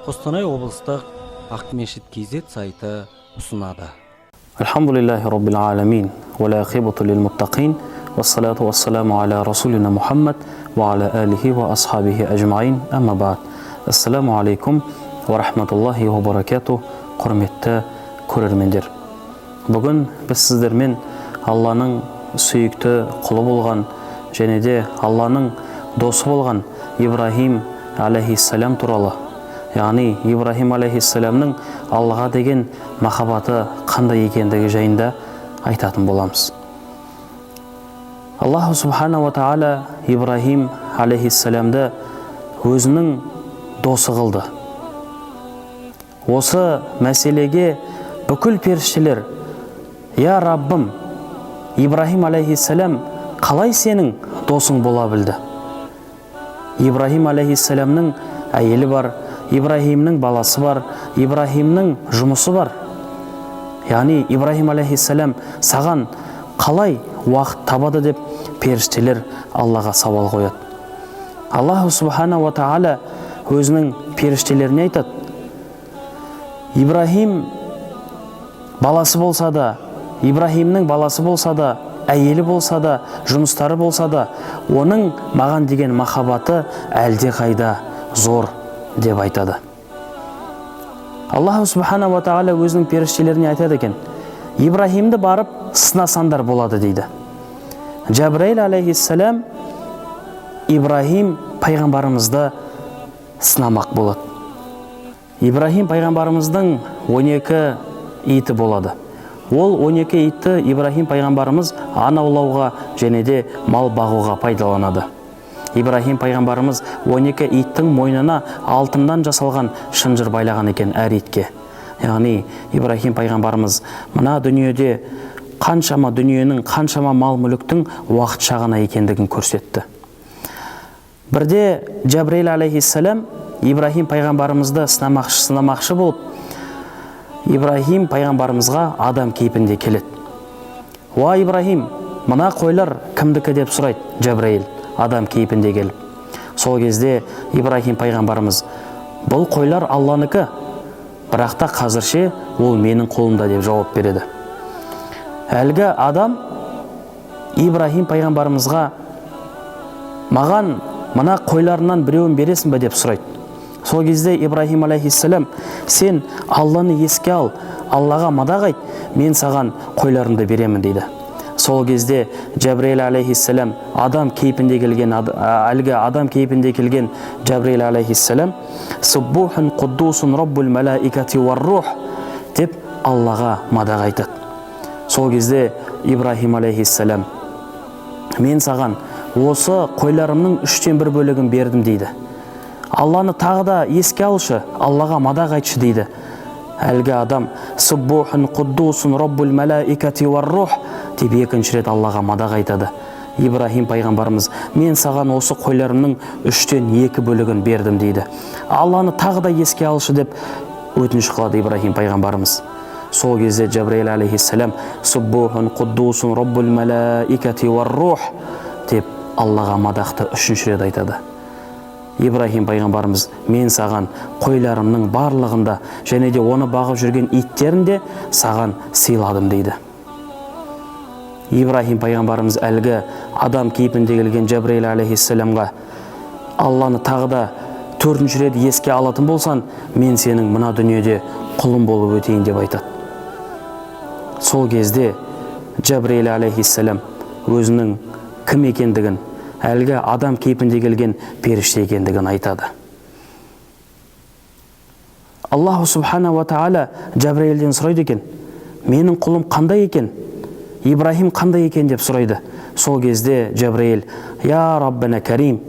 Қостанай облыстық Ақмешіт KZ сайты ұсынады. Алхамдулиллахи Раббил Аламин, ва ла ақибату лил муттақин, ва салату ва саламу аля расулина Мухаммад, ва аля алихи ва асхабихи ажмаин, амма ба'д. Ассаламу алейкум ва рахматуллахи ва баракату, құрметті көрермендер. Бүгін біз сіздермен Алланың сүйікті құлы болған және де Алланың досы болған Ибрахим алейхиссалам туралы, яғни Ибрахим алейхиссаламның Аллаға деген махаббаты қандай екендігі жайында айтатын боламыз. Аллаху субхана ва таала Ибрахим алейхиссаламды өзінің досы қылды. Осы мәселеге бүкіл періштелер: «Я Раббым, Ибрахим алейхиссалам қалай сенің досың бола білді?» Ибрахим алейхиссаламның әйелі бар, Ибрахимның баласы бар, Ибрахимның жұмысы бар. Яғни Ибрахим алейхиссалам саған қалай уақыт табады деп періштелер Аллаға сауал қояды. Аллаху субхана ва таала өзінің періштелеріне айтады: Ибрахим баласы болса да, Ибрахимның баласы болса да, әйелі болса да, жұмыстары болса да, оның маған деген махаббаты әлде қайда зор деп айтады. Аллаху субхана ва таала өзінің періштелеріне айтады екен: Ибрахимді барып сынасандар болады дейді. Джабраил алейхиссалам Ибрахим пайғамбарымызды сынамақ болады. Ибрахим пайғамбарымыздың 12 иті болады. Ол 12 итті Ибрахим пайғамбарымыз аң аулауға және де мал бағуға пайдаланады. Ибрахим пайғамбарымыз 12 иттің мойнына алтыннан жасалған шынжыр байлаған екен әр итке. Яғни Ибрахим пайғамбарымыз мына дүниеде қаншама дүниенің, қаншама мал мүліктің уақыт шағына екендігін көрсетті. Бірде Джабраил алейхиссалам Ибрахим пайғамбарымызды сынамақшы болып, Ибрахим пайғамбарымызға адам кейпінде келеді. «Уа Ибрахим, мына қойлар кімдікі?» деп сұрайды Джабраил адам кейпінде келіп. Сол кезде Ибрахим пайғамбарымыз: «Бұл қойлар Алланыкі, бірақ та қазірше ол менің қолымда» деп жауап береді. Әлгі адам Ибрахим пайғамбарымызға: «Маған мына қойларынан біреуін бересің бе?» деп сұрайды. Сол кезде Ибрахим алейхиссалам: «Сен Алланы еске ал, Аллаға мадақ айт, мен саған қойларымды беремін» дейді. Сол кезде Джабраил алейхиссалам адам кейпінде келген, әлгі адам кейпінде келген Джабраил алейхиссалам: «Суббухун қуддусун раббул малаикати вар рух» деп Аллаға мадақ айтады. Сол кезде Ибрахим алейхиссалам: «Мен саған осы қойларымның 1/3 бөлігін бердім» дейді. «Алланы тағы да еске алшы, Аллаға мадақ айтшы» дейді. Әлгі адам: «Суббухун қуддусун раббул малаикати вар рух» деп екінші рет Аллаға мадақ айтады. Ибрахим пайғамбарымыз: «Мен саған осы қойларымның 2/3 бөлігін бердім» дейді. «Алланы тағы да еске алшы» деп өтініш қылады Ибрахим пайғамбарымыз. Сол кезде Джабраил алейхиссалам: «Суббухун қуддусун раббул малаикати вар рух» деп Аллаға мадақты 3-ші рет айтады. Ибрахим пайғамбарымыз: «Мен саған қойларымның барлығында және де оны бағып жүрген иттерінде саған сыйладым» дейді. Ибрахим пайғамбарымыз әлгі адам кейпінде келген Джабраил алейхиссаламға: «Алланы тағы да 4-ші рет еске алатын болсан, мен сенің мына дүниеде құлым болып өтейін» деп айтады. Сол кезде Джабраил алейхиссалам өзінің кім екендігін, әлгі адам кейпінде келген періште екендігін айтады. Аллаху субхана ва таала Джабраилден сұрайды екен: «Менің құлым қандай екен? Ибрахим қандай екен?» деп сұрайды. Сол кезде Джабраил: «Я Раббана Карим,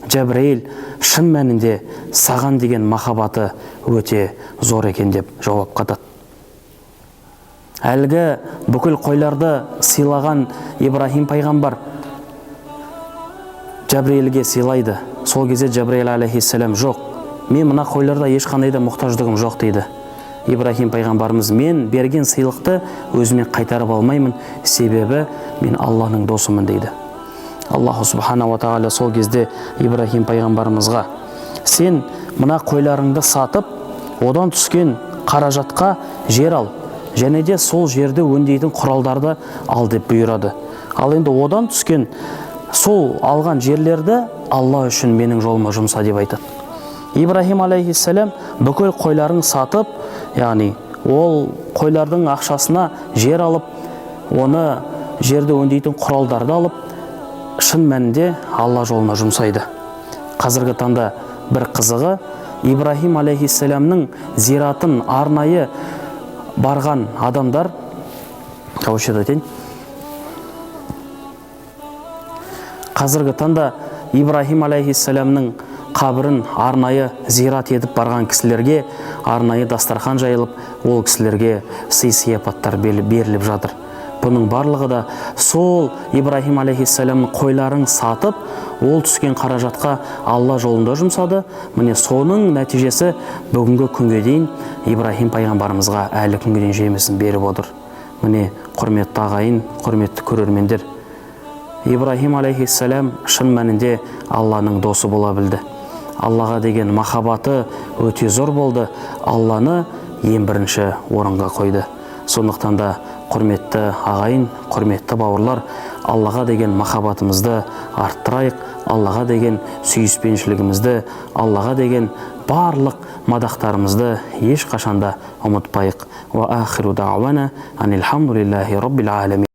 Джабраил шын мәнінде саған деген махаббаты өте зор екен» деп жауап қатады. Әлгі бүкіл қойларды сыйлаған Ибрахим пайғамбар Джабраилге сыйлайды. Сол кезде Джабраил алейхиссалам: «Жоқ, мен мына қойларда ешқандай да мұқтаждығым жоқ» дейді. Ибрахим пайғамбарымыз: «Мен берген сыйлықты өзіме қайтарып алмаймын, себебі мен Алланың досымын» дейді. Аллаху субхана ва таала сол кезде Ибрахим пайғамбарымызға: сен мына қойларыңды сатып, одан түскен қаражатқа жер ал, және де сол жерді өңдейтін құралдарды ал деп бұйырады. Ал енді одан түскен сол алған жерлерді Алла үшін менің жолыма жұмса деп айтады. Ибрахим алейхиссалам бүкіл қойларын сатып, яғни ол қойлардың ақшасына жер алып, оны жерді өңдейтін құралдарды алып, шын мәнінде Алла жолына жұмсайды. Қазіргі таңда бір қызығы, Ибрахим алейхиссаламның зиратын арнайы барған адамдар, қазіргі таңда Ибрахим алейхиссаламның қабірін арнайы зират етіп барған кісілерге арнайы дастархан жайылып, ол кісілерге сый-сияпаттар беріліп жатыр. Бұның барлығы да сол Ибрахим алейхиссаламның қойларын сатып, ол түскен қаражатқа Алла жолында жұмсады. Міне соның нәтижесі бүгінгі күнге дейін Ибрахим пайғамбарымызға әлі күнге дейін жемісін беріп отыр. Міне құрметті ағайын, құрметті көрермендер, Ибрахим алейхиссалам шын мәнінде Алланың досы бола білді. Аллаға деген махаббаты өте зор болды. Алланы ең бірінші орынға қойды. Сондықтан да құрметті ағайын, құрметті бауырлар, Аллаға деген махаббатымызды арттырайық, Аллаға деген сүйіспеншілігімізді, Аллаға деген барлық мадақтарымызды ешқашанда ұмытпайық. Ва ахиру дa'вана анил хамдулиллахи раббил аламин.